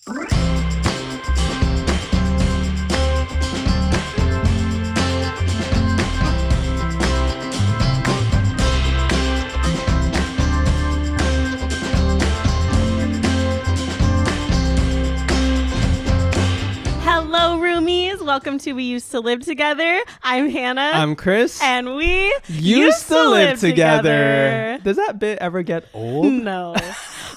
Hello, roomies. Welcome to We Used to Live Together. I'm Hannah. I'm Kris. And we used to live together. Does that bit ever get old? No.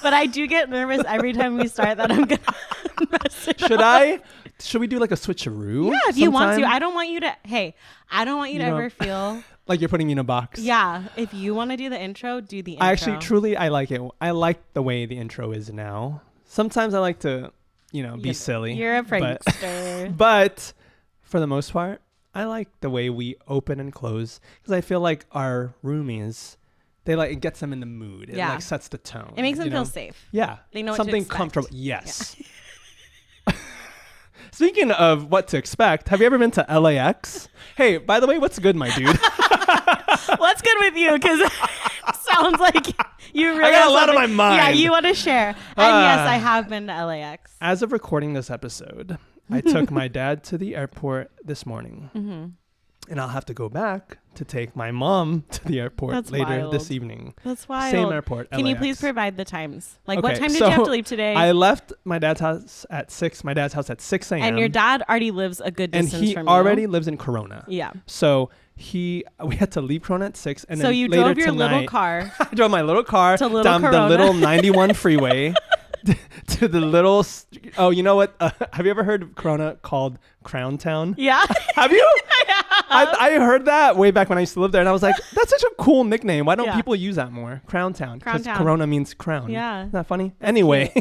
But I do get nervous every time we start that I'm going to mess it up. Should we do like a switcheroo? Yeah, if you want to. I don't want you to, I don't want you to ever feel like you're putting me in a box. Yeah. If you want to do the intro, do the intro. I like it. I like the way the intro is now. Sometimes I like to, be silly. You're a prankster. But for the most part, I like the way we open and close because I feel like our roomies, it gets them in the mood. It like sets the tone. It makes them feel safe. Yeah. They know something what to expect. Comfortable. Yes. Yeah. Speaking of what to expect, have you ever been to LAX? Hey, by the way, what's good, my dude? What's good with you? Because it sounds like you really I got a lot on my mind. Yeah, you want to share. And yes, I have been to LAX. As of recording this episode, I took my dad to the airport this morning. Mm-hmm. And I'll have to go back to take my mom to the airport later this evening. That's wild. Same airport, Can LAX. You please provide the times? Like, okay, what time did you have to leave today? I left my dad's house at 6. My dad's house at 6 a.m. And your dad already lives a good distance from you. And he already lives in Corona. Yeah. So we had to leave Corona at 6. And so then you later drove your tonight, little car. I drove my little car to down Corona. the little 91 freeway to the little... Oh, you know what? Have you ever heard of Corona called Crown Town? Yeah. Have you? I heard that way back when I used to live there, and I was like, that's such a cool nickname. Why don't people use that more? Crown Town. Because Corona means crown. Yeah. Isn't that funny? Anyway,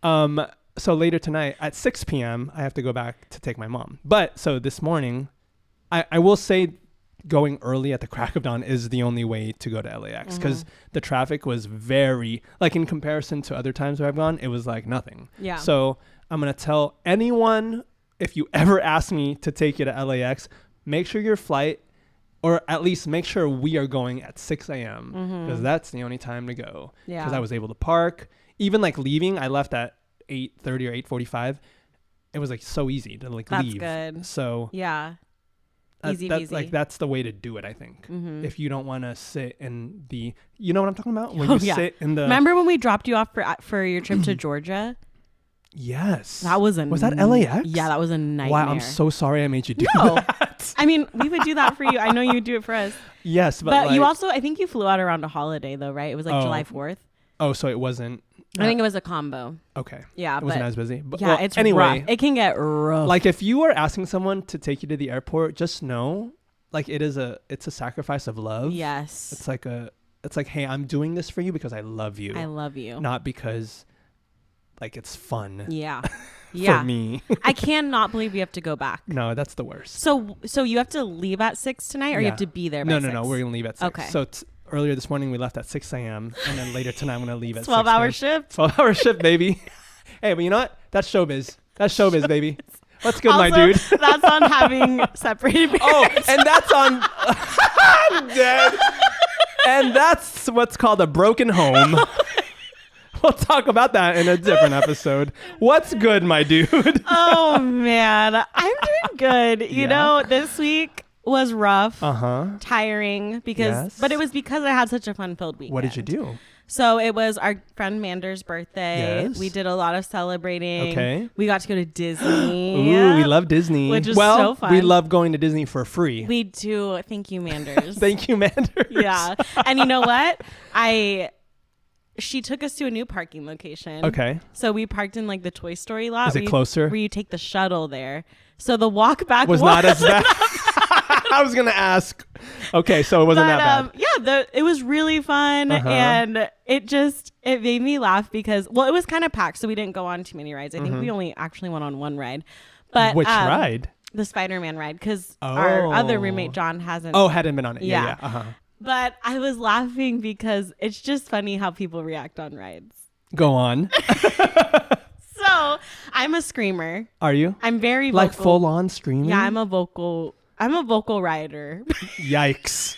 so later tonight at 6 p.m., I have to go back to take my mom. But so this morning, I will say going early at the crack of dawn is the only way to go to LAX because the traffic was very, like in comparison to other times where I've gone, it was like nothing. Yeah. So I'm going to tell anyone, if you ever ask me to take you to LAX, make sure your flight, or at least make sure we are going at 6 a.m. because that's the only time to go. Yeah. Because I was able to park. Even like leaving, I left at 8:30 or 8:45. It was like so easy to leave. That's good. So yeah, easy peasy. That's the way to do it, I think. If you don't want to sit in the, you know what I'm talking about? When you sit in the. Remember when we dropped you off for your trip to Georgia? Yes. That was that LAX? Yeah, that was a nightmare. Wow, I'm so sorry I made you do that. I mean, we would do that for you. I know you would do it for us. Yes, but you also, I think you flew out around a holiday though, right? It was like July 4th. Oh, so it wasn't. I think it was a combo. Okay. Yeah, it wasn't as busy. But, yeah, it's anyway. Rough. It can get rough. Like if you are asking someone to take you to the airport, just know, like it's a sacrifice of love. Yes. It's like, hey, I'm doing this for you because I love you. I love you. Not because, like, it's fun. Yeah. For me. I cannot believe you have to go back. No, that's the worst. So you have to leave at 6 tonight, or you have to be there by 6? No. We're gonna leave at 6. Okay. So earlier this morning we left at 6 a.m. and then later tonight I'm gonna leave at 12-hour shift. 12-hour shift, baby. Hey, but you know what? That's showbiz. That's showbiz, baby. What's good, my dude? That's on having separated parents. Oh, and that's on. I'm dead. And that's what's called a broken home. We'll talk about that in a different episode. What's good, my dude? Oh, man. I'm doing good. You know, this week was rough. Tiring. But it was because I had such a fun-filled weekend. What did you do? So it was our friend Mander's birthday. Yes. We did a lot of celebrating. Okay. We got to go to Disney. Ooh, we love Disney. Which is so fun. We love going to Disney for free. We do. Thank you, Manders. Thank you, Manders. Yeah. And you know what? She took us to a new parking location. Okay. So we parked in like the Toy Story lot. Is it closer? Where you take the shuttle there. So the walk back was not as bad. I was going to ask. Okay, so it wasn't that bad. Yeah, it was really fun. And it made me laugh because, well, it was kind of packed. So we didn't go on too many rides. I think we only actually went on one ride. But which ride? The Spider-Man ride. Because our other roommate, John, hadn't been on it. Yeah. But I was laughing because it's just funny how people react on rides. Go on. So I'm a screamer. Are you? I'm very vocal. Like full on screaming? Yeah, I'm a vocal rider. Yikes.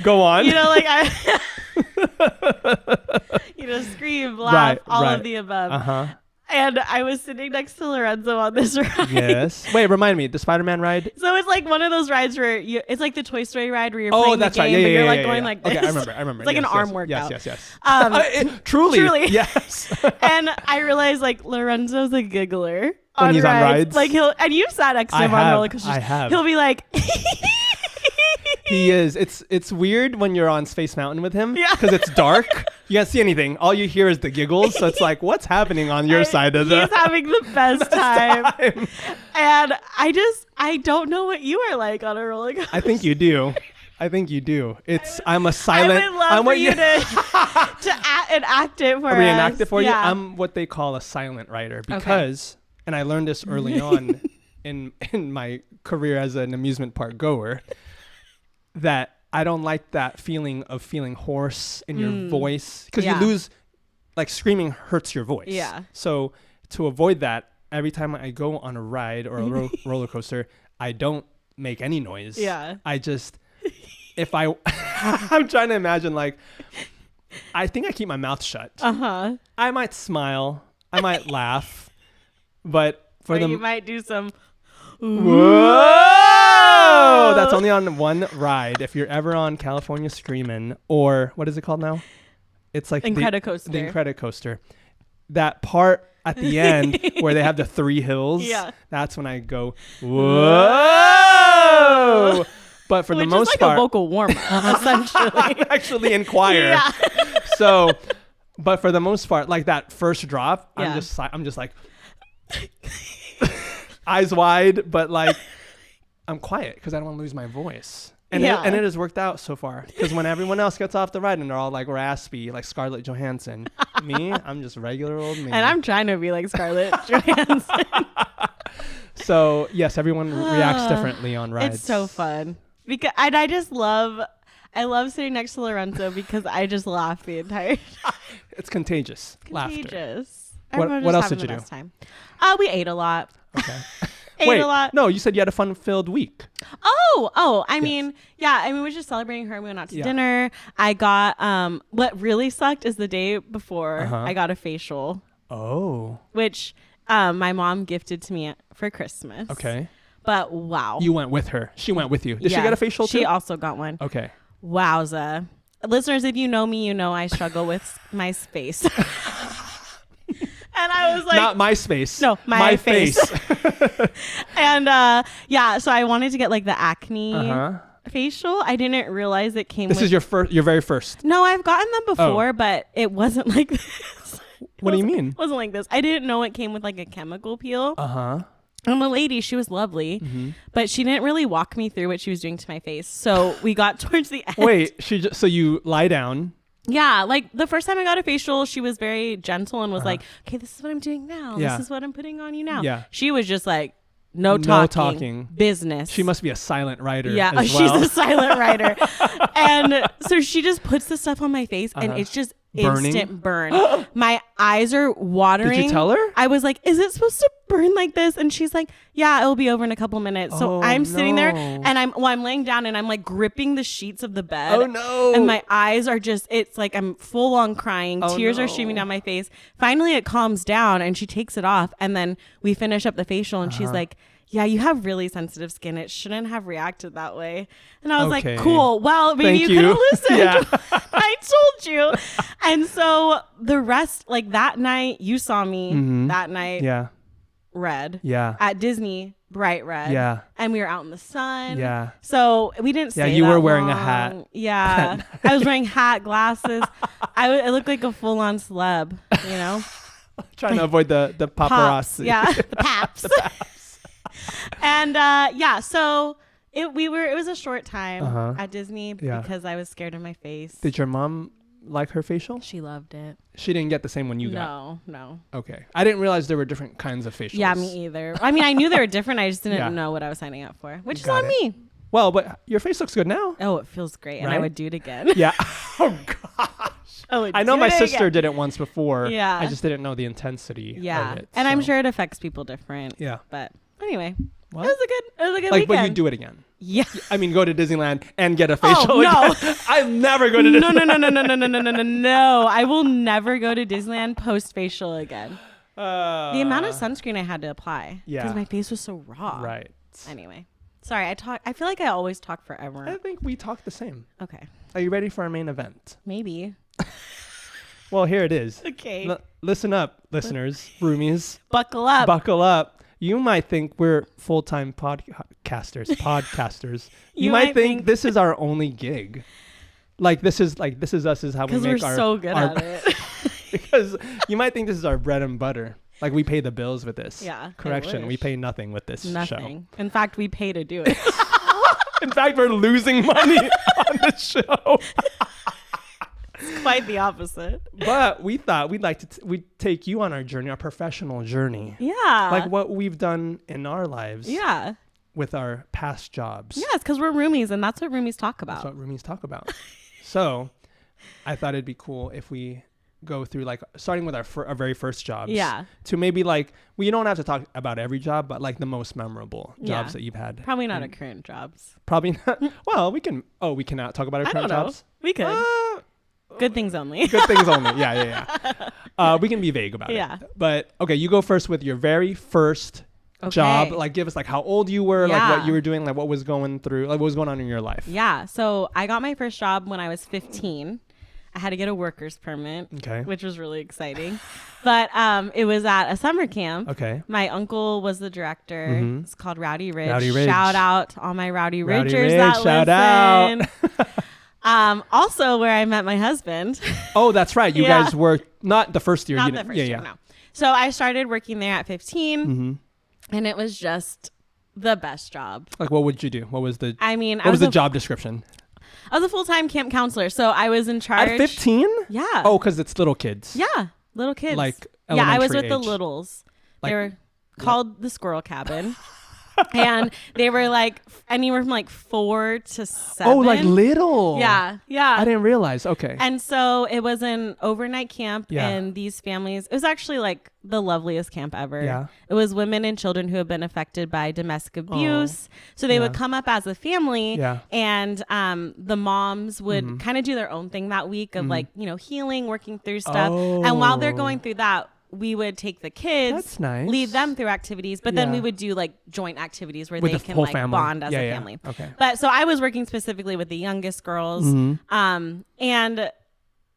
Go on. You know, like to scream, laugh, all right. of the above. Uh-huh. And I was sitting next to Lorenzo on this ride. Yes. Wait, remind me, the Spider-Man ride? So it's like one of those rides where it's like the Toy Story ride where you're Oh, playing that's the game, right. Yeah, but you're yeah, like yeah, going yeah. like this. Okay, I remember. It's like an arm workout. Yes. Truly. Yes. And I realized like Lorenzo's a giggler When he's on rides? Like and you've sat next to him on roller coasters. I have. He'll be like, he is. It's weird when you're on Space Mountain with him because Yeah. it's dark. You can't see anything. All you hear is the giggles. So it's like, what's happening on your side of the? He's having the best time. And I don't know what you are like on a roller coaster. I think you do. I'm a silent. I would love for you to enact it for us. Reenact it for you. Yeah. I'm what they call a silent writer because, and I learned this early on in my career as an amusement park goer, that I don't like that feeling of feeling hoarse in your voice because you lose, like screaming hurts your voice. Yeah. So to avoid that, every time I go on a ride or a roller coaster, I don't make any noise. Yeah. I just, I'm trying to imagine, like, I think I keep my mouth shut. Uh-huh. I might smile. I might laugh. But you might do some. Whoa! That's only on one ride. If you're ever on California Screamin', or what is it called now? It's like Incredicoaster. The Incredicoaster. That part at the end where they have the 3 hills. Yeah. That's when I go, whoa! But for the most like part, a vocal warm-up, essentially. actually in choir. Yeah. So, but for the most part, like that first drop, Yeah. I'm just like eyes wide, but like I'm quiet because I don't want to lose my voice. And it has worked out so far because when everyone else gets off the ride and they're all like raspy, like Scarlett Johansson, me, I'm just regular old me. And I'm trying to be like Scarlett Johansson. So yes, everyone reacts differently on rides. It's so fun because I just love sitting next to Lorenzo because I just laugh the entire time. It's contagious. Laughter. Everyone's What else having did you the do? best time. We ate a lot. Okay. Ate a lot. No, you said you had a fun-filled week. I mean, we were just celebrating her. We went out to dinner. I got what really sucked is the day before I got a facial. Oh. Which my mom gifted to me for Christmas. Okay. But wow. You went with her. She went with you. Did she get a facial too? She also got one. Okay. Wowza. Listeners, if you know me, you know I struggle with my space. And I was like, not my space. No, my face. And so I wanted to get like the acne facial. I didn't realize it came This is your very first. No, I've gotten them before, but it wasn't like this. What do you mean? It wasn't like this. I didn't know it came with like a chemical peel. Uh-huh. And the lady, she was lovely, but she didn't really walk me through what she was doing to my face. So we got towards the end. Wait, so you lie down. Yeah, like the first time I got a facial, she was very gentle and was like, okay, this is what I'm doing now. Yeah. This is what I'm putting on you now. Yeah. She was just like, no talking. Business. She must be a silent writer. Yeah, as well. she's a silent writer. And so she just puts the stuff on my face and it's just burning? instant burn. My eyes are watering. Did you tell her? I was like, is it supposed to burn like this? And she's like, yeah, it'll be over in a couple minutes. So I'm sitting there and I'm laying down and I'm like gripping the sheets of the bed. Oh no. And my eyes are it's like I'm full on crying. Tears are streaming down my face. Finally it calms down and she takes it off and then we finish up the facial and she's like, yeah, you have really sensitive skin. It shouldn't have reacted that way. And I was like, cool. Well, maybe you could have listened. Yeah. I told you. And so the rest, like that night, you saw me that night. Yeah. Red. Yeah. At Disney, bright red. Yeah. And we were out in the sun. Yeah. So we didn't stay you that were wearing long. a hat. Yeah. I was wearing hat, glasses. I looked like a full-on celeb, you know? Trying to avoid the paparazzi. Pops. Yeah. The paps. And so it was a short time at Disney because I was scared of my face. Did your mom like her facial? She loved it. She didn't get the same one you got? No. Okay. I didn't realize there were different kinds of facials. Yeah, me either. I mean, I knew they were different. I just didn't know what I was signing up for, which is on me. Well, but your face looks good now. Oh, it feels great. And I would do it again. Yeah. Oh, gosh. I know my sister did it once before. Yeah. I just didn't know the intensity of it. And I'm sure it affects people different. Yeah. But anyway, well, it was a good like, weekend. but you'd do it again. Yeah. I mean, go to Disneyland and get a facial no. again. I'll never go to Disneyland. No. I will never go to Disneyland post facial again. The amount of sunscreen I had to apply. Yeah. Because my face was so raw. Right. Anyway. Sorry, I feel like I always talk forever. I think we talk the same. Okay. Are you ready for our main event? Maybe. Well, here it is. Okay. Listen up, listeners, roomies. Buckle up. Buckle up. You might think we're full-time podcasters. You might think this is our only gig. This is us is how we make our. Because we're so good at it. Because you might think this is our bread and butter. Like we pay the bills with this. Yeah. Correction. We pay nothing with this Nothing. show. In fact, we pay to do it. In fact, we're losing money on this show. It's quite the opposite. But we thought we'd take you on our journey, our professional journey. Yeah. Like what we've done in our lives. Yeah. With our past jobs. Yes, because we're roomies, and that's what roomies talk about. That's what roomies talk about. So I thought it'd be cool if we go through starting with our very first jobs. Yeah. To maybe we don't have to talk about every job, but the most memorable jobs that you've had. Probably not our current jobs. Probably not. Well, we cannot talk about our current jobs. We could. Good things only. Good things only. Yeah. We can be vague about it. But okay, you go first with your very first job. Give us how old you were, what you were doing, what was going through, what was going on in your life. Yeah. So I got my first job when I was 15. I had to get a worker's permit, which was really exciting. But it was at a summer camp. Okay. My uncle was the director. Mm-hmm. It's called Rowdy Ridge. Rowdy Ridge. Shout out to all my Rowdy Ridgers that shout listen. Out. Also where I met my husband. Oh, that's right. You guys were not the first year. Not the first year, no. So I started working there at 15. Mm-hmm. And it was just the best job. What would you do? What was the job description? I was a full-time camp counselor, so I was in charge. At 15? Yeah. Oh, because it's little kids. Yeah, little kids. I was with the littles. They were called the Squirrel Cabin. And they were anywhere from 4 to 7. Oh, little. Yeah. I didn't realize. Okay. And so it was an overnight camp, and these families, it was actually the loveliest camp ever. Yeah. It was women and children who have been affected by domestic abuse. So they would come up as a family, and the moms would kind of do their own thing that week of healing, working through stuff. Oh. And while they're going through that, we would take the kids, that's nice, lead them through activities, but then we would do joint activities where they can bond as a family. Okay. But so I was working specifically with the youngest girls, and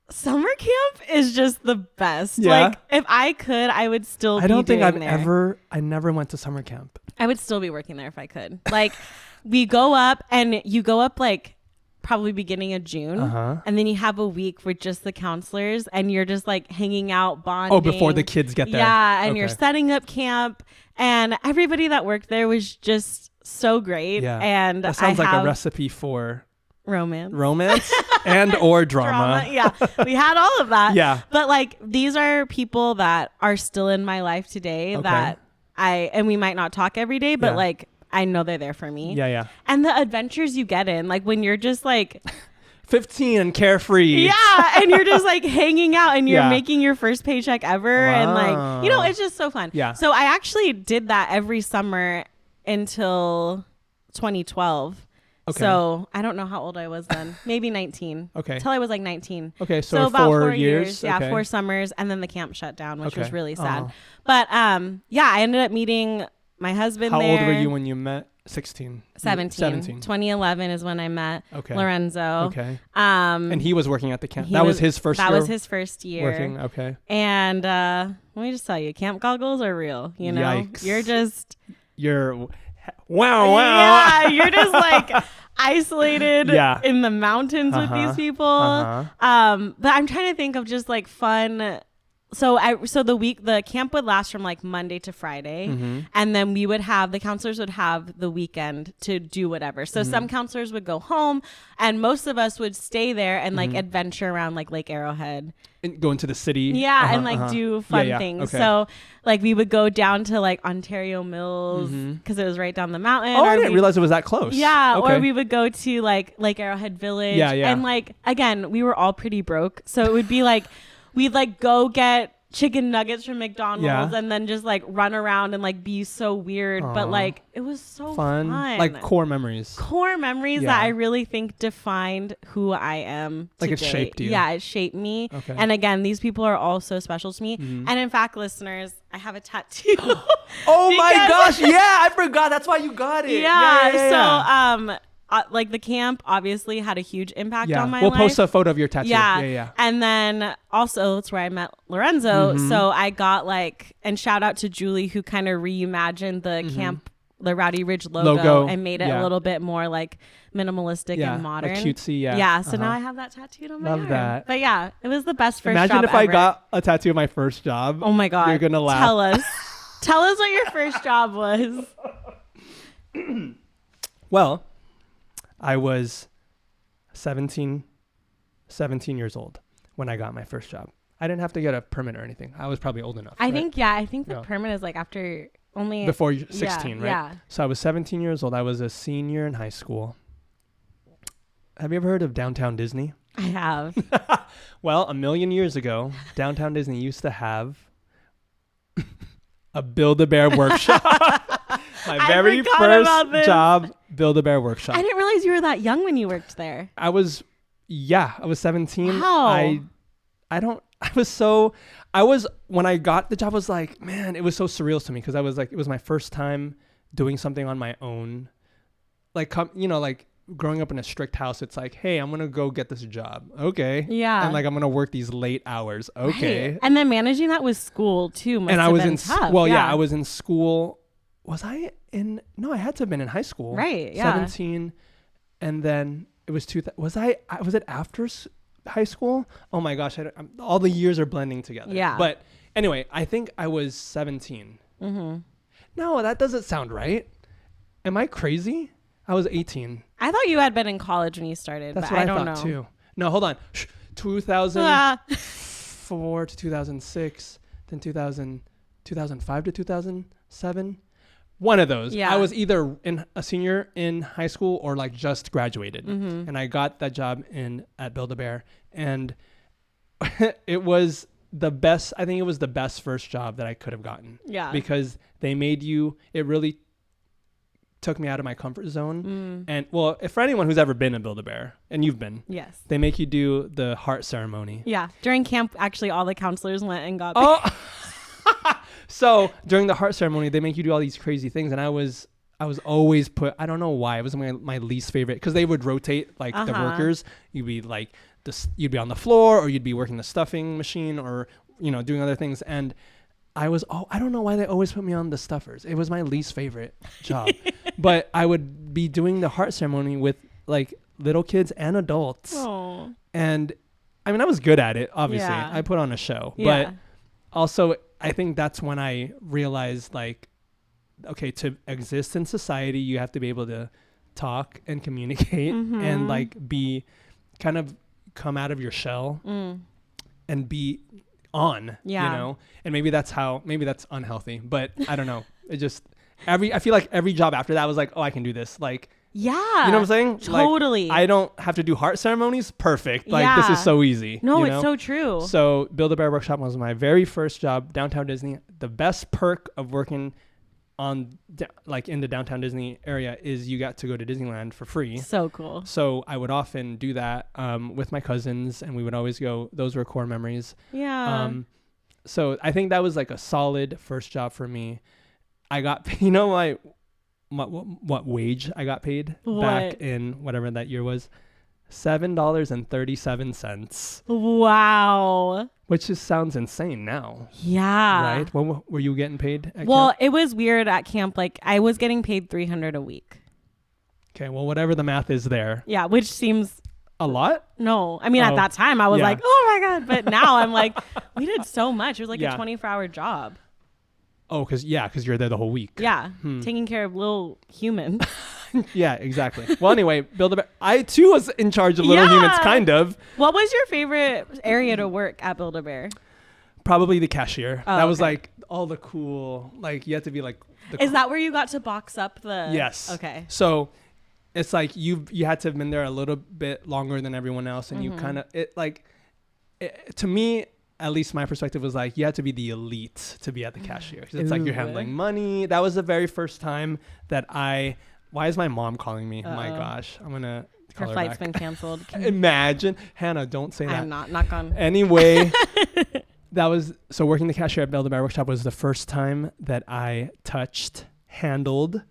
summer camp is just the best. Yeah. If I could, I would still be I never went to summer camp. I would still be working there if I could. We go up, and you go up probably beginning of June, and then you have a week with just the counselors, and you're just hanging out, bonding. Oh, before the kids get there. Yeah, and you're setting up camp, and everybody that worked there was just so great. Yeah. And that sounds like a recipe for romance and or drama. Yeah, we had all of that. Yeah. But these are people that are still in my life today that and we might not talk every day, but I know they're there for me. Yeah. And the adventures you get in, when you're just 15 and carefree. Yeah. And you're just hanging out, and you're making your first paycheck ever. Wow. And it's just so fun. Yeah. So I actually did that every summer until 2012. Okay. So I don't know how old I was then. Maybe 19. Okay. Until I was 19. Okay. So about 4 years. Yeah. 4 summers. And then the camp shut down, which was really sad. But I ended up meeting my husband there. How old were you when you met? 16. 17. 2011 is when I met Lorenzo. Okay. And he was working at the camp. That was his first year? That was his first year. Working. Okay. And let me just tell you, camp goggles are real. Yikes. You're wow. Yeah, you're just isolated in the mountains with these people. But I'm trying to think of just fun. So the camp would last from Monday to Friday, and then the counselors would have the weekend to do whatever. So some counselors would go home, and most of us would stay there and adventure around Lake Arrowhead. And go into the city. Yeah, and do fun things. Okay. So we would go down to Ontario Mills because it was right down the mountain. Oh, I didn't realize it was that close. Yeah, or we would go to Lake Arrowhead Village. Yeah. And again, we were all pretty broke, so it would be we'd go get chicken nuggets from McDonald's and then just like run around and like be so weird. But like it was so fun. Like core memories that I really think defined who I am today. Like it shaped you. Yeah, it shaped me. Okay. And again, these people are all so special to me. And in fact, listeners, I have a tattoo. Oh my gosh. Yeah, I forgot. That's why you got it. So like the camp obviously had a huge impact on my life. We'll post a photo of your tattoo. Yeah. And then also it's where I met Lorenzo. So I got like, and shout out to Julie who kind of reimagined the camp, the Rowdy Ridge logo and made it a little bit more like minimalistic and modern. Like cutesy, so now I have that tattooed on my arm. That. But yeah, it was the best first Imagine job if I got a tattoo of my first job. Oh my God. You're going to laugh. Tell us what your first job was. Well, I was 17 years old when I got my first job. I didn't have to get a permit or anything. I was probably old enough. I think the permit is like after only before 16, right? Yeah. So I was 17 years old. I was a senior in high school. Have you ever heard of Downtown Disney? I have. Well, a million years ago, Downtown Disney used to have a Build-A-Bear Workshop. My very first job, Build-A-Bear Workshop. I didn't realize you were that young when you worked there. I was 17. Wow. When I got the job, I was like, man, it was so surreal to me because I was like, it was my first time doing something on my own. Like, like growing up in a strict house, it's like, hey, I'm going to go get this job. Okay. Yeah. And like, I'm going to work these late hours. Okay. Right. And then managing that with school too must have been tough. I was in school. Was I in? No, I had to have been in high school. Right. Yeah. 17. And then it was was it after high school? Oh my gosh. All the years are blending together. Yeah. But anyway, I think I was 17. No, that doesn't sound right. Am I crazy? I was 18. I thought you had been in college when you started. That's but what I don't thought know. Too. No, hold on. 2004 to 2006, then 2005 to 2007. One of those. Yeah. I was either a senior in high school or like just graduated. And I got that job at Build-A-Bear. And it was the best. I think it was the best first job that I could have gotten. Yeah. Because they made it really took me out of my comfort zone. And well, for anyone who's ever been a Build-A-Bear, and you've been, yes, they make you do the heart ceremony. Yeah. During camp, actually, all the counselors went and got So during the heart ceremony, they make you do all these crazy things. And I was always I don't know why, it was my least favorite, because they would rotate like the workers. You'd be like you'd be on the floor, or you'd be working the stuffing machine, or doing other things. And I don't know why they always put me on the stuffers. It was my least favorite job. But I would be doing the heart ceremony with like little kids and adults. Aww. And I mean, I was good at it, obviously. Yeah. I put on a show. Yeah. But also, I think that's when I realized, like, okay, to exist in society, you have to be able to talk and communicate and like kind of come out of your shell and be on, and maybe that's unhealthy, but I don't know. It just, I feel like every job after that was like, oh, I can do this. Like, yeah, you know what I'm saying? Totally. Like, I don't have to do heart ceremonies. Perfect. Like, this is so easy. No, it's so true. So Build-A-Bear Workshop was my very first job, Downtown Disney. The best perk of working in the Downtown Disney area is you got to go to Disneyland for free. So cool. So I would often do that with my cousins, and we would always go. Those were core memories. Yeah. So I think that was like a solid first job for me. I got, what wage I got paid back in whatever that year was? $7.37. Wow. Which just sounds insane now. Yeah. Right? What were you getting paid at Well, camp? it was weird at camp. Like, I was getting paid $300 a week. Okay, well, whatever the math is there. Yeah, which seems... A lot? No. I mean, at that time, I was like, oh my God. But now I'm like, we did so much. It was like a 24-hour job. Oh, because you're there the whole week. Yeah, taking care of little humans. Yeah, exactly. Well, anyway, Build-A-Bear. I too was in charge of little humans, kind of. What was your favorite area to work at Build-A-Bear? Probably the cashier. Oh, that was like all the cool. Like you had to be like. Is that where you got to box up the? Yes. Okay. So, it's like you had to have been there a little bit longer than everyone else, and you kind of to me. at least my perspective was like, you have to be the elite to be at the cashier. 'Cause it's like you're handling money. That was the very first time that why is my mom calling me? Oh my gosh. I'm going to call her flight's back. Been canceled. Imagine. Hannah, don't say that. I'm not gone. Anyway, so working the cashier at Build-A-Bear Workshop was the first time that I handled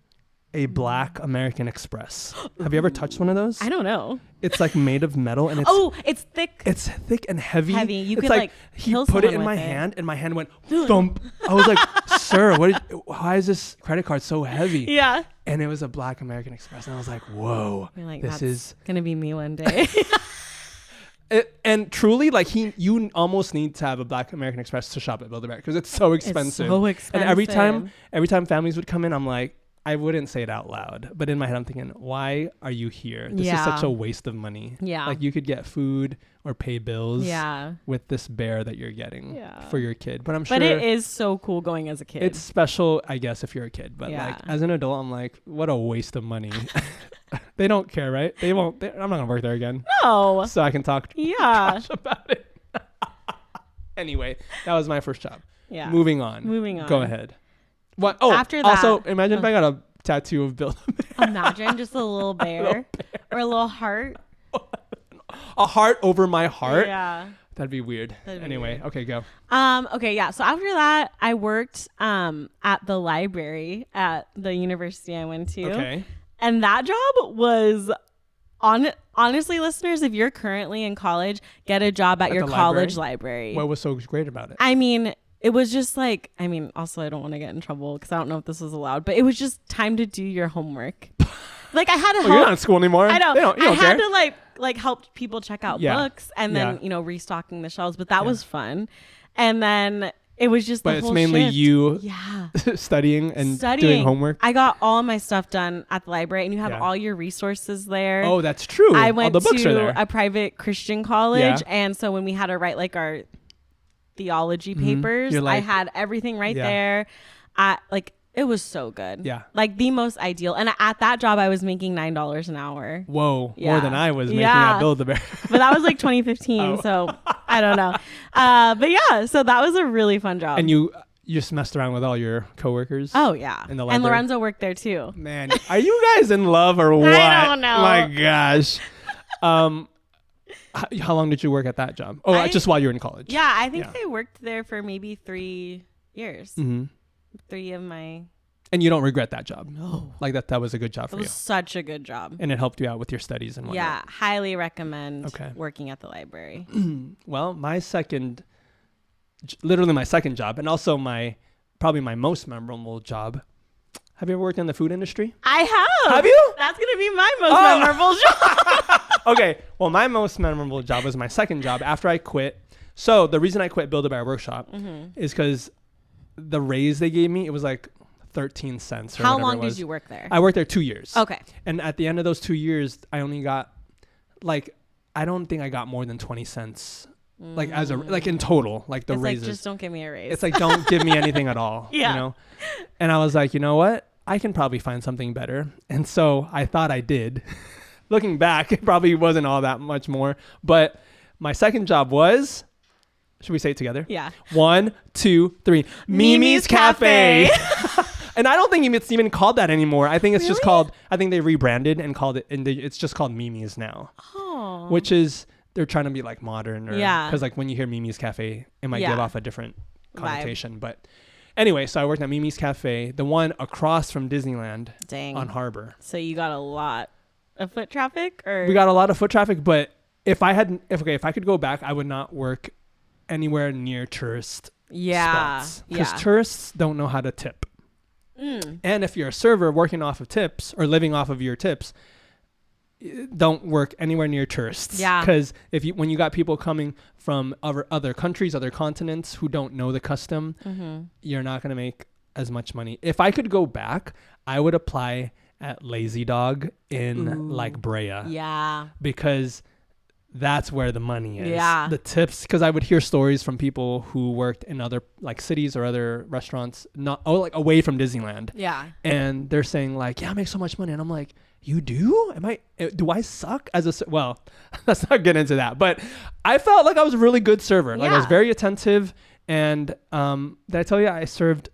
a black American Express. Have you ever touched one of those? I don't know. It's like made of metal and it's thick. It's thick and heavy. You it's could like he put it in my hand and my hand went thump. I was like, sir, why is this credit card so heavy? Yeah. And it was a black American Express. And I was like, whoa, You're like, this is going to be me one day. And truly, like you almost need to have a black American Express to shop at Build-A-Bear because it's so expensive. And every time families would come in, I'm like, I wouldn't say it out loud, but in my head, I'm thinking, why are you here? This is such a waste of money. Yeah. Like you could get food or pay bills with this bear that you're getting for your kid. But I'm sure. But it is so cool going as a kid. It's special, I guess, if you're a kid. But like as an adult, I'm like, what a waste of money. They don't care, right? They won't. I'm not going to work there again. No. So I can talk trash about it. Anyway, that was my first job. Yeah. Moving on. Go ahead. What? Oh, after that, also imagine if I got a tattoo of Build-A-Bear. Imagine just a little bear or a little heart. A heart over my heart. Yeah. That'd be weird. Anyway, okay, go. Okay, yeah. So after that, I worked at the library at the university I went to. Okay. And that job was honestly, listeners, if you're currently in college, get a job at your college library. What was so great about it? I mean, it was just like, also I don't want to get in trouble because I don't know if this was allowed, but it was just time to do your homework. Like I had to help. You're not in school anymore. I know. You don't had care. to like help people check out books and then, restocking the shelves, but that was fun. And then it was just but it's mainly shift. You studying and doing homework. I got all my stuff done at the library and you have all your resources there. Oh, that's true. I went all the books to are there. a private Christian college and so when we had to write like our theology papers, I had everything right there. It was so good. Yeah. Like the most ideal. And at that job, I was making $9 an hour. Whoa. Yeah. More than I was making at Build-A-Bear. But that was like 2015. So I don't know. But yeah, so that was a really fun job. And you just messed around with all your coworkers? Oh, yeah. In the library? And Lorenzo worked there too. Man, are you guys in love or what? I don't know. My gosh. How long did you work at that job? Oh, just while you were in college. Yeah, I think I worked there for maybe 3 years. Mm-hmm. 3 of my... And you don't regret that job? No. Like that was a good job for you? It was such a good job. And it helped you out with your studies and whatnot? Yeah, highly recommend working at the library. Well, literally my second job, and also probably my most memorable job. Have you ever worked in the food industry? I have. Have you? That's going to be my most memorable job. Okay. Well, my most memorable job was my second job after I quit. So the reason I quit Build-A-Bear Workshop is because the raise they gave me, it was like 13 cents. Or How long did you work there? I worked there 2 years. Okay. And at the end of those 2 years, I only got I don't think I got more than 20 cents. Like in total, like the raises. Just don't give me a raise. It's like, don't give me anything at all. Yeah. You know? And I was like, you know what? I can probably find something better. And so I thought I did. Looking back, it probably wasn't all that much more. But my second job was, should we say it together? Yeah. 1, 2, 3. Mimi's Cafe. And I don't think it's even called that anymore. I think it's just called, I think they rebranded and called it, and it's just called Mimi's now. Oh. Which is, they're trying to be like modern. Because like when you hear Mimi's Cafe, it might give off a different connotation. But anyway, so I worked at Mimi's Cafe, the one across from Disneyland. On Harbor. So you got a lot of foot traffic? Or we got a lot of foot traffic, but if I could go back, I would not work anywhere near tourist spots. Because tourists don't know how to tip. And if you're a server working off of tips or living off of your tips, don't work anywhere near tourists. Yeah. Because when you got people coming from other countries, other continents who don't know the custom, you're not going to make as much money. If I could go back, I would apply at Lazy Dog in like Brea. Yeah. Because that's where the money is. Yeah. The tips, because I would hear stories from people who worked in other like cities or other restaurants, like away from Disneyland. Yeah. And they're saying like, yeah, I make so much money. And I'm like, you do? Do I suck as well, let's not get into that. But I felt like I was a really good server. Like I was very attentive. And did I tell you I served,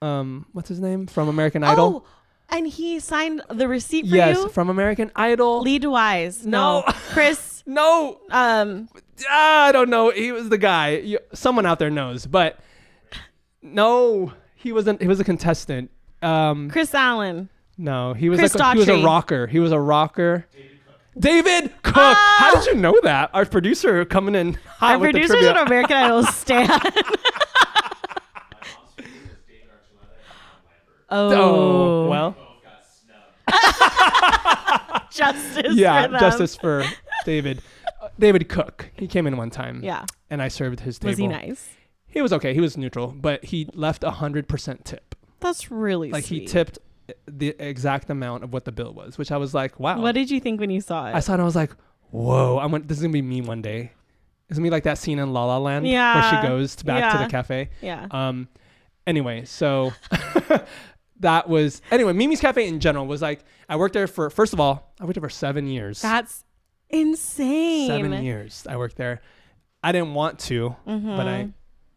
what's his name from American Idol? And he signed the receipt for you? Yes, from American Idol. Lee DeWise. No. Kris. No. I don't know. He was the guy. Someone out there knows. But no, he wasn't. He was a contestant. Chris Allen. No, he was Chris he was a rocker. He was a rocker. David Cook. How did you know that? Our producer coming in hot. Our with producer's an American Idol stan. Oh, well. Justice. Yeah, for them. Justice for David. David Cook. He came in one time. Yeah. And I served his table. Was he nice? He was okay. He was neutral, but he left 100% tip. That's really like sweet. He tipped the exact amount of what the bill was, which I was like, wow. What did you think when you saw it? I saw it and I was like, whoa, this is gonna be me one day. It's gonna be like that scene in La La Land where she goes back to the cafe. Yeah. Anyway, so Mimi's Cafe in general was like, I worked there for 7 years. That's insane. 7 years I worked there. I didn't want to, but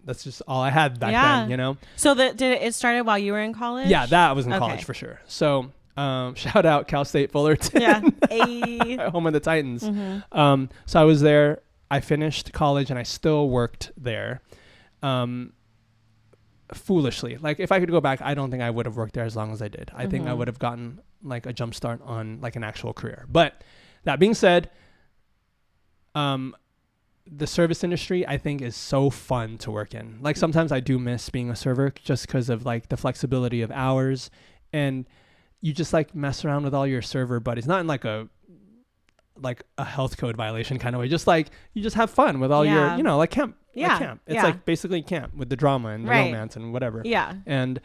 that's just all I had back then, you know? So it started while you were in college? Yeah, that was in college for sure. So shout out Cal State Fullerton. Yeah. Home of the Titans. So I was there. I finished college and I still worked there. Foolishly. Like if I could go back, I don't think I would have worked there as long as I did. I think I would have gotten like a jump start on like an actual career. But that being said, the service industry I think is so fun to work in. Like sometimes I do miss being a server just because of like the flexibility of hours, and you just like mess around with all your server buddies, not in like a health code violation kind of way, just like you just have fun with all your, you know, like camp. Like camp. It's like basically camp with the drama and the romance and whatever. Yeah. And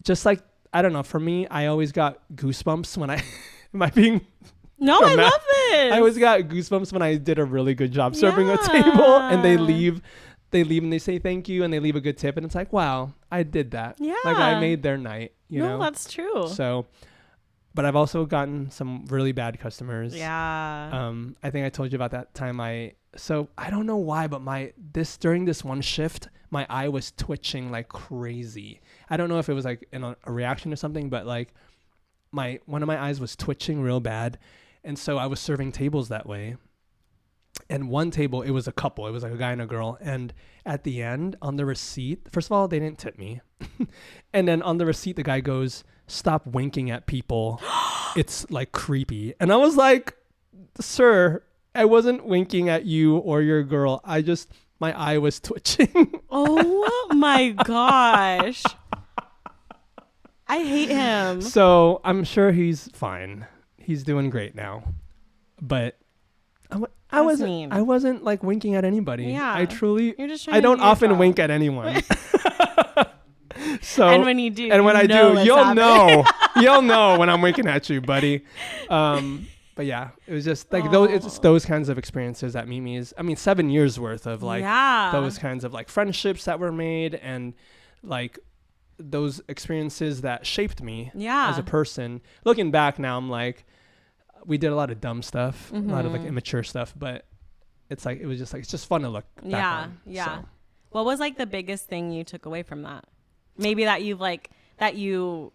just like, I don't know, for me, I always got goosebumps when am I being No, I love it. I always got goosebumps when I did a really good job serving a table and they leave and they say thank you and they leave a good tip and it's like, wow, I did that. Yeah. Like I made their night, you know? That's true. So, but I've also gotten some really bad customers. Yeah. I think I told you about that time so I don't know why, but during this one shift, my eye was twitching like crazy. I don't know if it was like a reaction or something, but like one of my eyes was twitching real bad. And so I was serving tables that way. And one table, it was a couple. It was like a guy and a girl. And at the end, on the receipt, first of all, they didn't tip me. And then on the receipt, the guy goes, "Stop winking at people. It's like creepy." And I was like, "Sir, I wasn't winking at you or your girl. My eye was twitching." Oh my gosh. I hate him. So I'm sure he's fine. He's doing great now. But I wasn't like winking at anybody. Yeah. I don't often wink at anyone. So, and when you do, and when I do, you'll know when I'm winking at you, buddy. But yeah, it was just like those kinds of experiences at Mimi's. I mean, 7 years worth of like those kinds of like friendships that were made and like those experiences that shaped me as a person. Looking back now, I'm like, we did a lot of dumb stuff, a lot of like immature stuff, but it's like, it's just fun to look back on. Yeah. So. What was like the biggest thing you took away from that? Maybe that you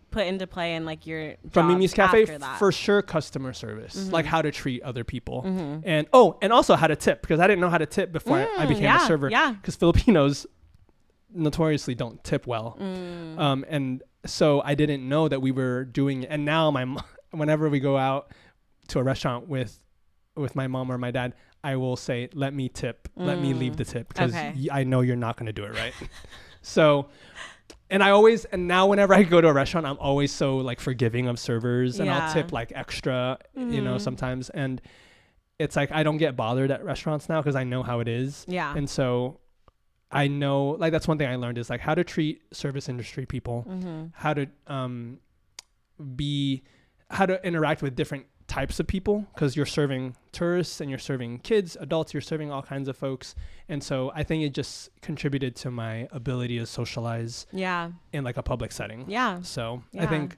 put into play in like your from Mimi's Cafe, for sure, customer service, like how to treat other people, and also how to tip, because I didn't know how to tip before I became a server. Yeah, because Filipinos notoriously don't tip well, and so I didn't know that we were doing. And now whenever we go out to a restaurant with my mom or my dad, I will say, "Let me tip, let me leave the tip," because I know you're not going to do it right. So. And now whenever I go to a restaurant, I'm always so like forgiving of servers, and I'll tip like extra, you know, sometimes. And it's like, I don't get bothered at restaurants now because I know how it is. Yeah. And so I know, like, that's one thing I learned is like how to treat service industry people, how to interact with different types of people, because you're serving tourists and you're serving kids, adults, you're serving all kinds of folks. And so I think it just contributed to my ability to socialize in like a public setting. Yeah. So I think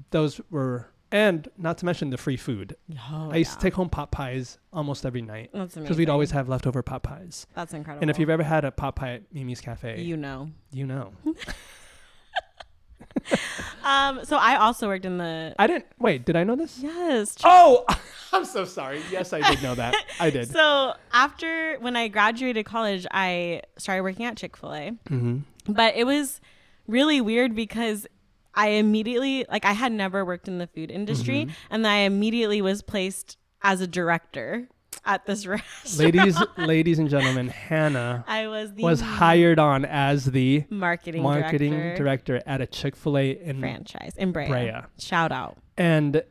those were And not to mention the free food. Oh, I used to take home pot pies almost every night. That's amazing. Because we'd always have leftover pot pies. That's incredible. And if you've ever had a pot pie at Mimi's Cafe, you know. So I also worked in the... did I know this? Yes. Oh, I'm so sorry. Yes, I did know that. I did. So when I graduated college, I started working at Chick-fil-A. Mm-hmm. But it was really weird because I immediately, I had never worked in the food industry, and I immediately was placed as a director at this restaurant. Ladies and gentlemen, Hannah was hired on as the marketing director at a Chick-fil-A franchise in Brea. Shout out. And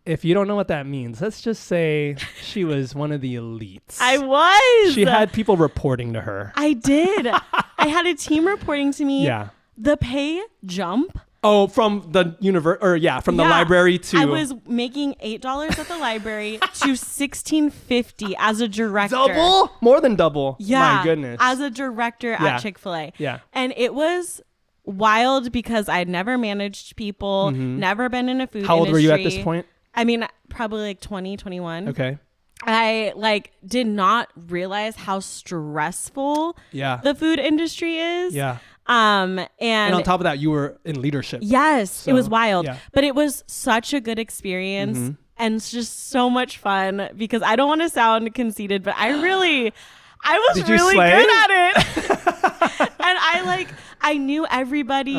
if you don't know what that means, let's just say she was one of the elites. I was. She had people reporting to her. I did. I had a team reporting to me. Yeah. The pay jump. Oh, from the the library to... I was making $8 at the library to $16.50 as a director. Double? More than double. Yeah. My goodness. As a director at Chick-fil-A. Yeah. And it was wild because I'd never managed people, never been in a food industry. How old were you at this point? I mean, probably 20, 21. Okay. I did not realize how stressful the food industry is. Yeah. And on top of that, you were in leadership. Yes, so, it was wild. Yeah. But it was such a good experience and it's just so much fun because I don't want to sound conceited, but I was really good at it. And I knew everybody,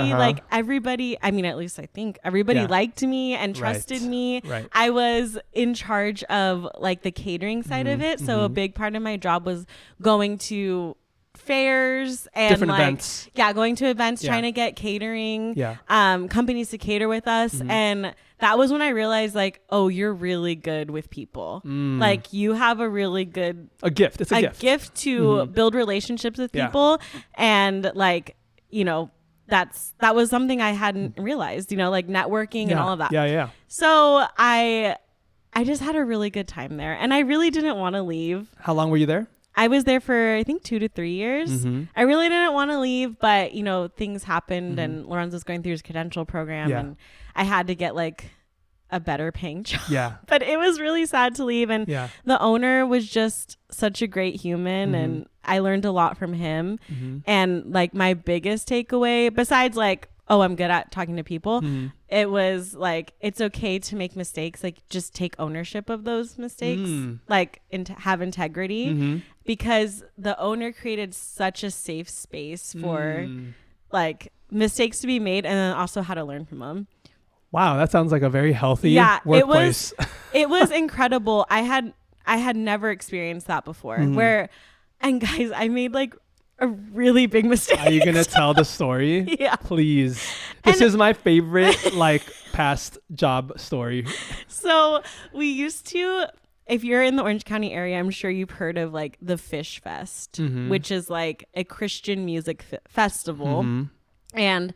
everybody, I mean, at least I think everybody liked me and trusted me. Right. I was in charge of the catering side of it. So a big part of my job was going to fairs and different events. Going to events, trying to get catering, companies to cater with us. And that was when I realized oh, you're really good with people. You have a really good gift. It's a gift to build relationships with people. And that was something I hadn't realized, networking and all of that. Yeah. So I just had a really good time there and I really didn't want to leave. How long were you there? I was there for, I think, 2 to 3 years. I really didn't want to leave, but, things happened and Lorenzo's going through his credential program and I had to get a better paying job. Yeah. But it was really sad to leave. And the owner was just such a great human and I learned a lot from him. And my biggest takeaway, besides oh, I'm good at talking to people. It was it's okay to make mistakes. Just take ownership of those mistakes. And have integrity because the owner created such a safe space for mistakes to be made and then also how to learn from them. Wow. That sounds like a very healthy workplace. It was incredible. I had never experienced that before and guys, I made a really big mistake. Are you going to tell the story? Yeah. Please. This is my favorite, past job story. So we used to, if you're in the Orange County area, I'm sure you've heard of the Fish Fest, which is a Christian music festival. And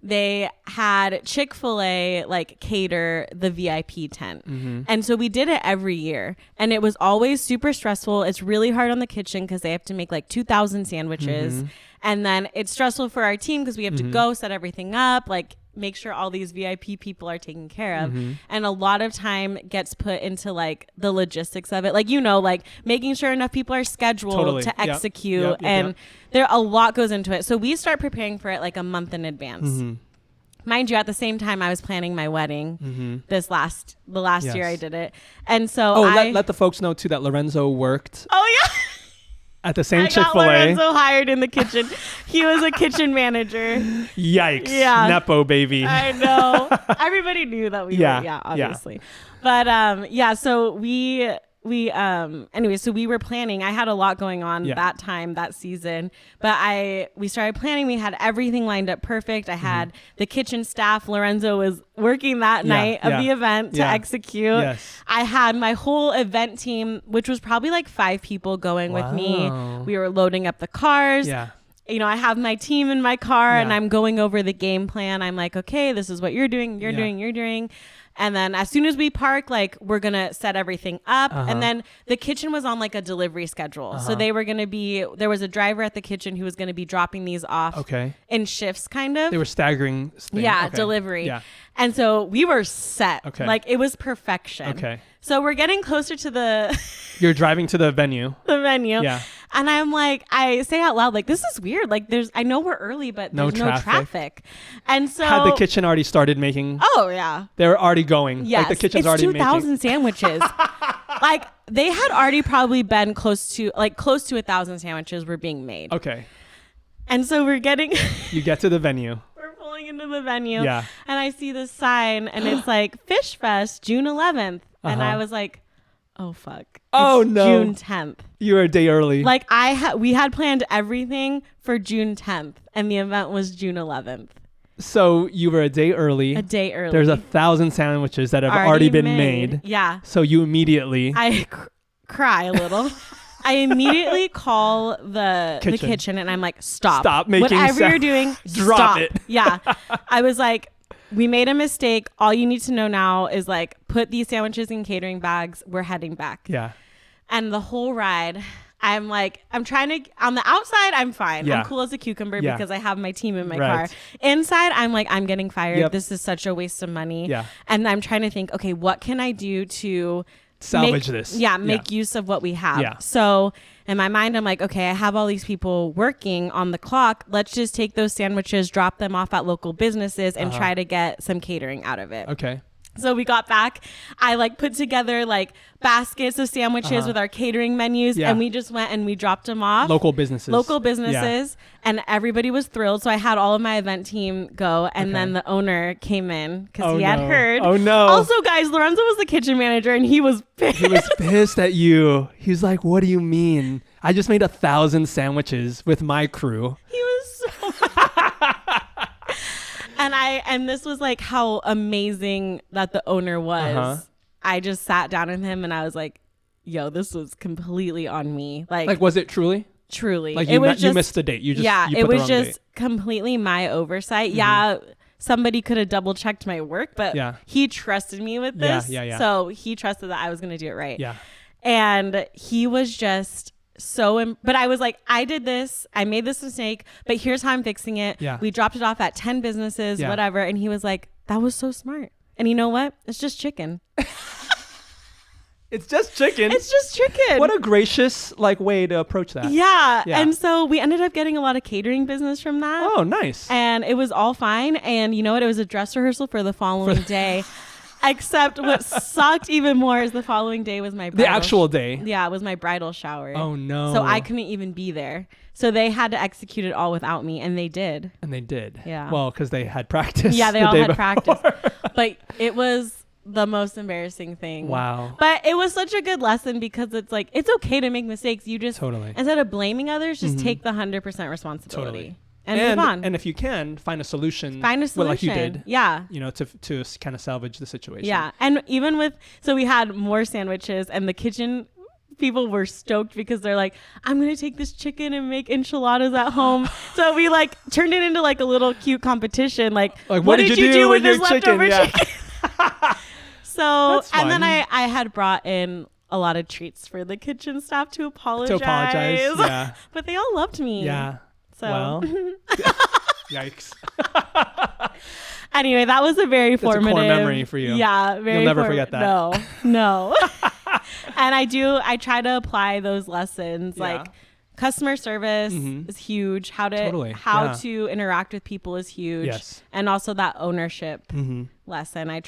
they had Chick-fil-A cater the VIP tent. And so we did it every year and it was always super stressful. It's really hard on the kitchen because they have to make 2,000 sandwiches. And then it's stressful for our team because we have to go set everything up, make sure all these VIP people are taken care of. And a lot of time gets put into the logistics of it. Making sure enough people are scheduled to execute. And there a lot goes into it. So we start preparing for it a month in advance. Mind you, at the same time, I was planning my wedding the last year I did it. And so let the folks know too that Lorenzo worked. Oh yeah. At the same Chick-fil-A. I got Lorenzo hired in the kitchen. He was a kitchen manager. Yikes. Yeah. Nepo baby. I know. Everybody knew that we were, obviously. But so so we were planning. I had a lot going on that season, but we started planning. We had everything lined up perfect. I had the kitchen staff. Lorenzo was working that night of the event to execute. Yes. I had my whole event team, which was probably 5 people going with me. We were loading up the cars. Yeah. I have my team in my car and I'm going over the game plan. I'm okay, this is what you're doing, you're doing. And then as soon as we park, we're going to set everything up. And then the kitchen was on a delivery schedule. So they were going to there was a driver at the kitchen who was going to be dropping these off in shifts kind of. They were staggering. Delivery. Yeah. And so we were set. Okay. Like it was perfection. Okay. So we're getting closer to the You're driving to the venue. the venue. Yeah. And I'm like, I say out loud, like, this is weird. Like I know we're early, but there's no traffic. And so had the kitchen already started making? Oh yeah. They were already going. Yes. Like the kitchen's it's already 2,000 sandwiches. Like they had already probably been close to 1,000 sandwiches were being made. Okay. And so we're getting You get to the venue. We're pulling into the venue. Yeah. And I see this sign and it's like Fish Fest, June 11th. And I was like, oh fuck. Oh it's no. June 10th. You were a day early. Like we had planned everything for June 10th and the event was June 11th. So you were a day early. A day early. There's 1,000 sandwiches that have already been made. Yeah. So you immediately. I cry a little. I immediately call the kitchen and I'm like, stop making whatever you're doing. Drop stop it. Yeah. I was like, we made a mistake. All you need to know now is like, put these sandwiches in catering bags. We're heading back. Yeah. And the whole ride, I'm like, I'm trying to, on the outside, I'm fine. Yeah. I'm cool as a cucumber Yeah. because I have my team in my Right. car. Inside, I'm like, I'm getting fired. Yep. This is such a waste of money. Yeah. And I'm trying to think, okay, what can I do to Salvage this. Yeah, make use of what we have. Yeah. So in my mind, I'm like, okay, I have all these people working on the clock. Let's just take those sandwiches, drop them off at local businesses and try to get some catering out of it. Okay. So we got back. I like put together like baskets of sandwiches with our catering menus and we just went and we dropped them off. Local businesses. And everybody was thrilled. So I had all of my event team go and then the owner came in because he had heard. Oh no. Also guys, Lorenzo was the kitchen manager and he was pissed. He was pissed at you. He was like, what do you mean? I just made 1,000 sandwiches with my crew. He was so and this was like how amazing that the owner was. I just sat down with him and I was like, yo, this was completely on me. Like was it truly? Truly. Like it was you missed the date. You just yeah, you it put the was wrong just date. completely my oversight. Yeah, somebody could have double checked my work, but he trusted me with this. Yeah. So he trusted that I was going to do it right. Yeah. And he was just but I was like, I did this, I made this mistake, but here's how I'm fixing it. Yeah. We dropped it off at 10 businesses, whatever. And he was like, that was so smart. And you know what? It's just chicken. It's just chicken. It's just chicken. What a gracious way to approach that. Yeah. And so we ended up getting a lot of catering business from that. Oh, nice. And it was all fine. And you know what? It was a dress rehearsal for the following day. Except what sucked even more is the following day was my bridal. The actual day. Yeah, it was my bridal shower. Oh, no. So I couldn't even be there. So they had to execute it all without me, and they did. And they did. Yeah. Well, because they had practice. Yeah, they all had before. practice. But it was the most embarrassing thing. Wow. But it was such a good lesson because it's like, it's okay to make mistakes. You just, instead of blaming others, just take the 100% responsibility. Totally. And move on. And if you can, find a solution. Well, like you did. Yeah. You know, to kind of salvage the situation. Yeah. And even so we had more sandwiches and the kitchen people were stoked because they're like, I'm going to take this chicken and make enchiladas at home. So we turned it into a little cute competition. Like what did you do with this leftover chicken? So, and then I had brought in a lot of treats for the kitchen staff to apologize. Yeah. But they all loved me. Yeah. So. Well, yikes. Anyway, that was a very formative. It's a core memory for you. Yeah. You'll never forget that. No. And I try to apply those lessons. Like customer service is huge. How to interact with people is huge. Yes. And also that ownership lesson. I've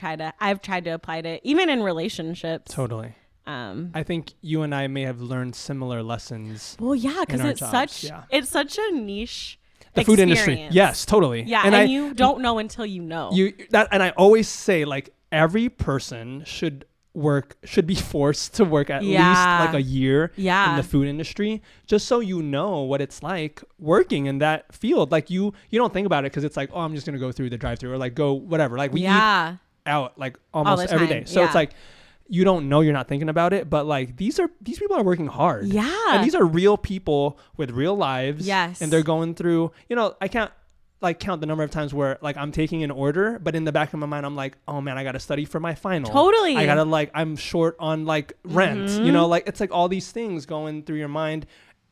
tried to apply it even in relationships. Totally. I think you and I may have learned similar lessons. Well, yeah, because it's such a niche. The food industry. Yes, totally. Yeah, and you don't know until you know. And I always say every person should be forced to work at least a year in the food industry, just so you know what it's like working in that field. You don't think about it because it's I'm just gonna go through the drive-through or go whatever. We eat out almost every day, so it's you don't know, you're not thinking about it, but these people are working hard. Yeah. And these are real people with real lives. Yes. And they're going through, I can't count the number of times where I'm taking an order, but in the back of my mind, I'm like, oh man, I got to study for my final. Totally. I got to I'm short on rent, it's all these things going through your mind.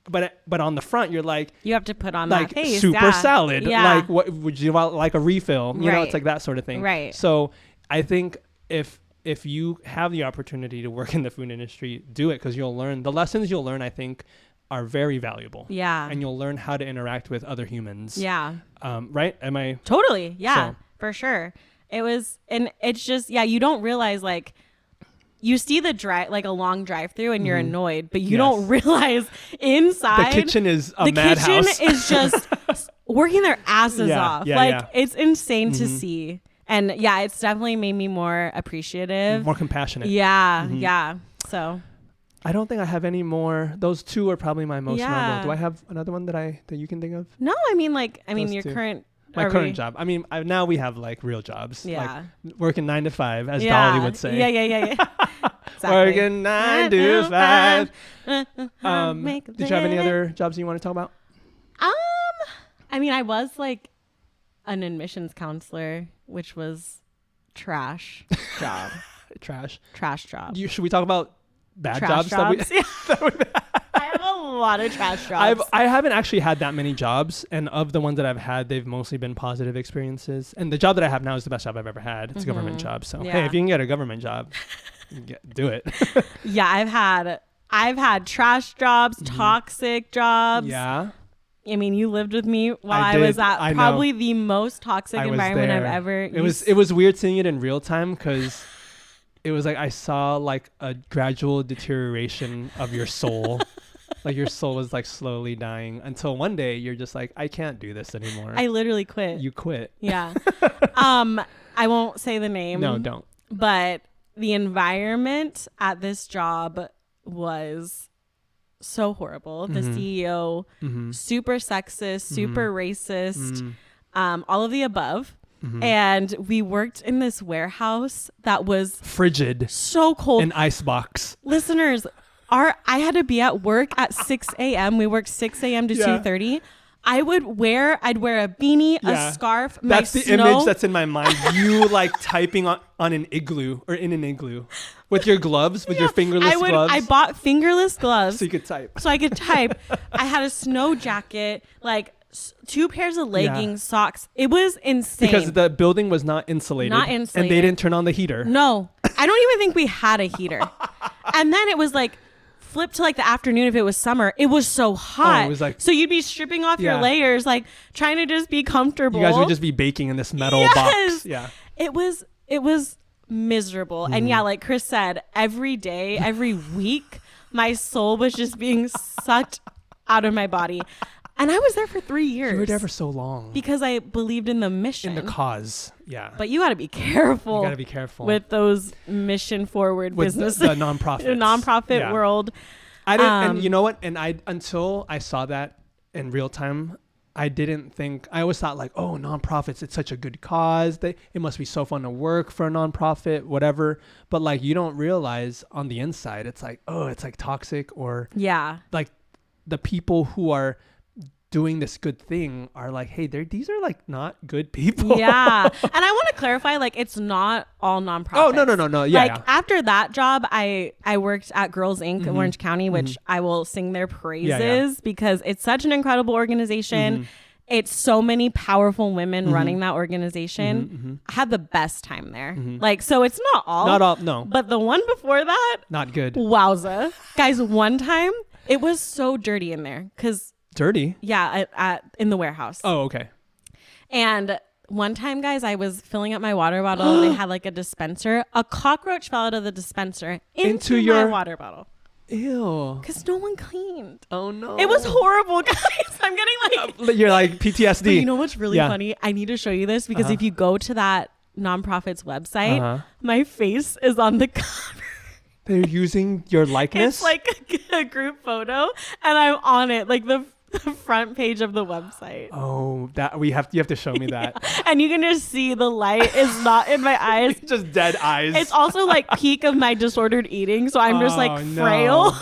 but on the front you're like, you have to put on like that face. super salad. Yeah. Like, what would you want, like a refill? You know, it's like that sort of thing. Right. So I think if you have the opportunity to work in the food industry, do it, because you'll learn the lessons you'll learn, I think, are very valuable. Yeah. And you'll learn how to interact with other humans. Yeah. Right? Am I? Totally. Yeah, So. for sure. It was, and it's just, yeah, you don't realize, like, you see the like a long drive through and you're annoyed, but you don't realize inside the kitchen is a madhouse. The kitchen is just working their asses off. It's insane to see. And yeah, it's definitely made me more appreciative. More compassionate. Yeah. Yeah. So. I don't think I have any more. Those two are probably my most memorable. Do I have another one that you can think of? No, I mean, your two. current. My current job. I mean, now we have like real jobs. Yeah. Like working 9 to 5, as Dolly would say. Yeah. Exactly. Working 9 to 5. Did you have any other jobs you want to talk about? I mean, I was like an admissions counselor, which was trash job. Trash job. Should we talk about bad trash jobs? I have a lot of trash jobs. I haven't actually had that many jobs, and of the ones that I've had, they've mostly been positive experiences. And the job that I have now is the best job I've ever had. It's a government job. So hey, if you can get a government job, do it. Yeah, I've had trash jobs, toxic jobs. Yeah. I mean, you lived with me while I was at probably the most toxic environment I've ever. It was weird seeing it in real time, because it was like I saw like a gradual deterioration of your soul. Like your soul was like slowly dying, until one day you're just like, I can't do this anymore. I literally quit. You quit. Yeah. I won't say the name. No, don't. But the environment at this job was so horrible. The CEO, super sexist, super racist, all of the above. And we worked in this warehouse that was frigid, so cold, an ice box. Listeners, I had to be at work at 6 a.m. We worked 6 a.m. to 2:30. I'd wear a beanie, a scarf. That's the image that's in my mind. You like typing on an igloo, or in an igloo with your gloves, with your fingerless gloves. I bought fingerless gloves so you could type. I had a snow jacket, like 2 pairs of leggings, socks. It was insane. Because the building was not insulated. And they didn't turn on the heater. No. I don't even think we had a heater. And then it was like flipped to like the afternoon if it was summer. It was so hot. It was like, so you'd be stripping off your layers, like trying to just be comfortable. You guys would just be baking in this metal box. Yeah. It was miserable. And yeah, like Kris said, every day, every week, my soul was just being sucked out of my body. And I was there for 3 years. You were there for so long. Because I believed in the mission. In the cause, yeah. But you got to be careful. You got to be careful. With those mission-forward businesses. The nonprofits. The nonprofit world. I didn't, and you know what? And until I saw that in real time, I didn't think, I always thought like, oh, nonprofits, it's such a good cause. It must be so fun to work for a nonprofit, whatever. But like, you don't realize on the inside, it's like, oh, it's like toxic, or like the people who are doing this good thing are like, hey, these are like not good people. Yeah. And I want to clarify, like, it's not all nonprofits. Oh, no. Yeah. Like after that job, I worked at Girls Inc. in Orange County, which I will sing their praises because it's such an incredible organization. It's so many powerful women running that organization. I had the best time there. Like, so it's not all. No. But the one before that. Not good. Wowza. Guys, one time, it was so dirty in there because. Dirty? Yeah, in the warehouse. Oh, okay. And one time, guys, I was filling up my water bottle and they had like a dispenser. A cockroach fell out of the dispenser into my water bottle. Ew. Because no one cleaned. Oh, no. It was horrible, guys. I'm getting like... You're like PTSD. But you know what's really funny? I need to show you this because if you go to that nonprofit's website, my face is on the cover. They're using your likeness? It's like a group photo and I'm on it, like the front page of the website. Oh, you have to show me that. And you can just see the light is not in my eyes. Just dead eyes. It's also like peak of my disordered eating, so I'm just like frail.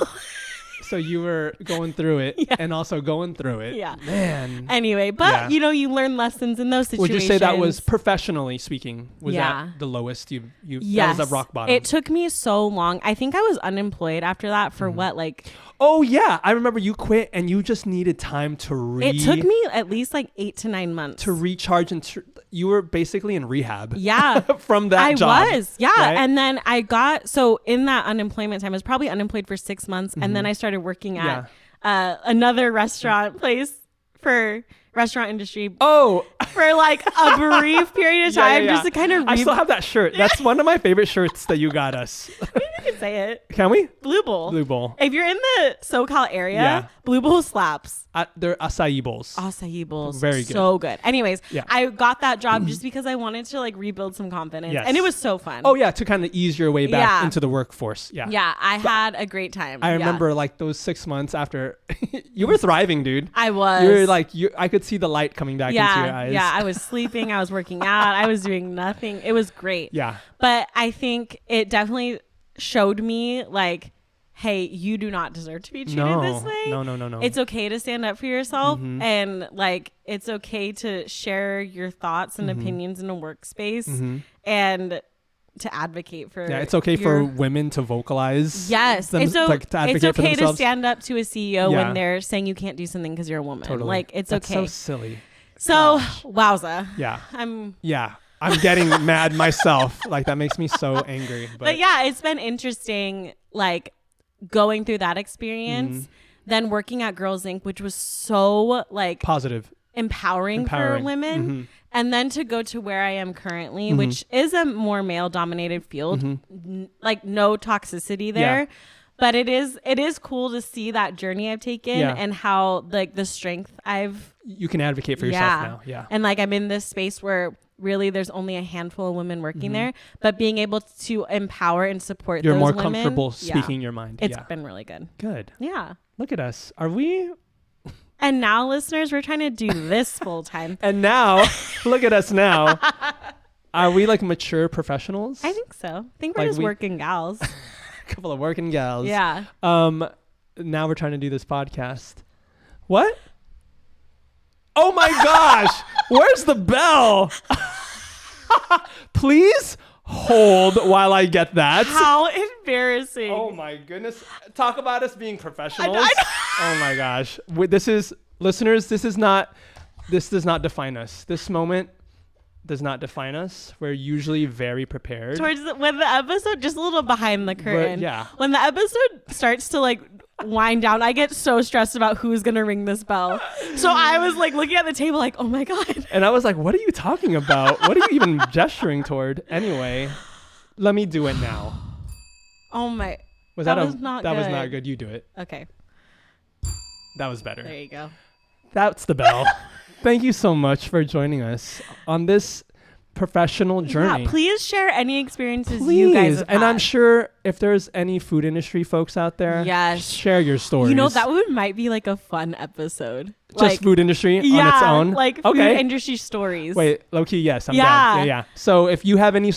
So you were going through it and also going through it. Yeah. Man. Anyway, but you know, you learn lessons in those situations. Would you say that was professionally speaking? Was that the lowest you yes. That was a rock bottom? It took me so long. I think I was unemployed after that for what, like... Oh, yeah. I remember you quit and you just needed time to It took me at least like 8 to 9 months. To recharge and you were basically in rehab. Yeah. From that job. I was. Yeah. Right? And then I got... So in that unemployment time, I was probably unemployed for 6 months. And then I started working at another restaurant place for... restaurant industry for like a brief period of time just to kind of I still have that shirt. That's one of my favorite shirts that you got us. Maybe you can say it. Can we? Blue Bowl. If you're in the SoCal area, Blue Bowl slaps. They're acai bowls. Acai bowls. Very good. So good. Anyways, I got that job just because I wanted to like rebuild some confidence. And it was so fun. Oh yeah, to kind of ease your way back into the workforce. Yeah. Yeah, I had a great time. I remember like those 6 months after you were thriving, dude. I was. You were like I could see the light coming back into your eyes. Yeah, I was sleeping, I was working out, I was doing nothing. It was great. Yeah. But I think it definitely showed me like, hey, you do not deserve to be treated this way. No. It's okay to stand up for yourself and like it's okay to share your thoughts and opinions in a workspace and to advocate for it's okay for women to vocalize. Yes. It's okay to stand up to a CEO when they're saying you can't do something because you're a woman. Totally. Like it's That's okay. so silly. So wowza. Yeah. I'm getting mad myself. Like that makes me so angry. But yeah, it's been interesting like going through that experience, then working at Girls Inc., which was so like positive. Empowering for women. And then to go to where I am currently, which is a more male dominated field, like no toxicity there. But it is cool to see that journey I've taken and how like the strength you can advocate for yourself now. Yeah. And like I'm in this space where really there's only a handful of women working there, but being able to empower and support You're those more women, comfortable speaking your mind. It's been really good. Good. Yeah. Look at us. Are we? And now, listeners, we're trying to do this full time. And now, look at us now. Are we like mature professionals? I think so. I think we're just working gals. A couple of working gals. Yeah. Now we're trying to do this podcast. What? Oh my gosh. Where's the bell? Please hold while I get that. How embarrassing. Oh my goodness. Talk about us being professionals. Oh my gosh. Listeners, this does not define us. This moment does not define us. We're usually very prepared. When the episode, just a little behind the curtain. Yeah. When the episode starts to like wind down, I get so stressed about who's going to ring this bell. So I was like looking at the table like, oh my God. And I was like, what are you talking about? What are you even gesturing toward? Anyway, let me do it now. Oh my. That was not good. You do it. Okay. That was better. There you go. That's the bell. Thank you so much for joining us on this professional journey. Yeah, please share any experiences you guys have had. And I'm sure if there's any food industry folks out there, share your stories. You know, that might be like a fun episode. Just like, food industry on its own? Like food industry stories. Wait, low-key, yes, I'm down. Yeah. So if you have any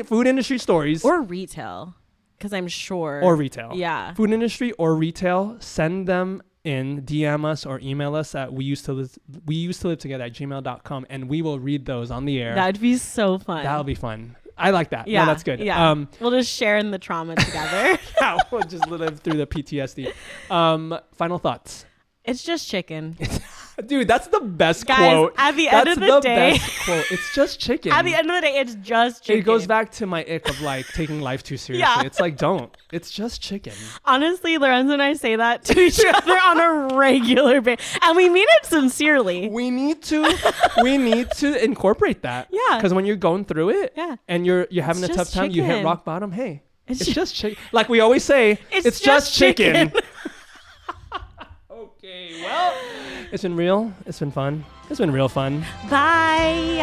food industry stories. Or retail, because I'm sure. Or retail. Yeah. Food industry or retail, send them in, DM us or email us at we used to live together at gmail.com, and we will read those on the air. That'd be so fun. That'll be fun. I like that. Yeah, no, that's good. Yeah. We'll just share in the trauma together. Yeah, we'll just live through the PTSD. Final thoughts. It's just chicken. Dude, that's the best Guys, quote. At the end of the day, best quote. It's just chicken. At the end of the day, it's just chicken. It goes back to my ick of like taking life too seriously. Yeah. It's like, don't. It's just chicken. Honestly, Lorenzo and I say that to each other on a regular basis, and we mean it sincerely. We need to incorporate that. Yeah. Because when you're going through it, and you're having a tough time, you hit rock bottom. Hey, it's just chicken. Like we always say, it's just chicken. Okay, well, it's been real. It's been fun. It's been real fun. Bye.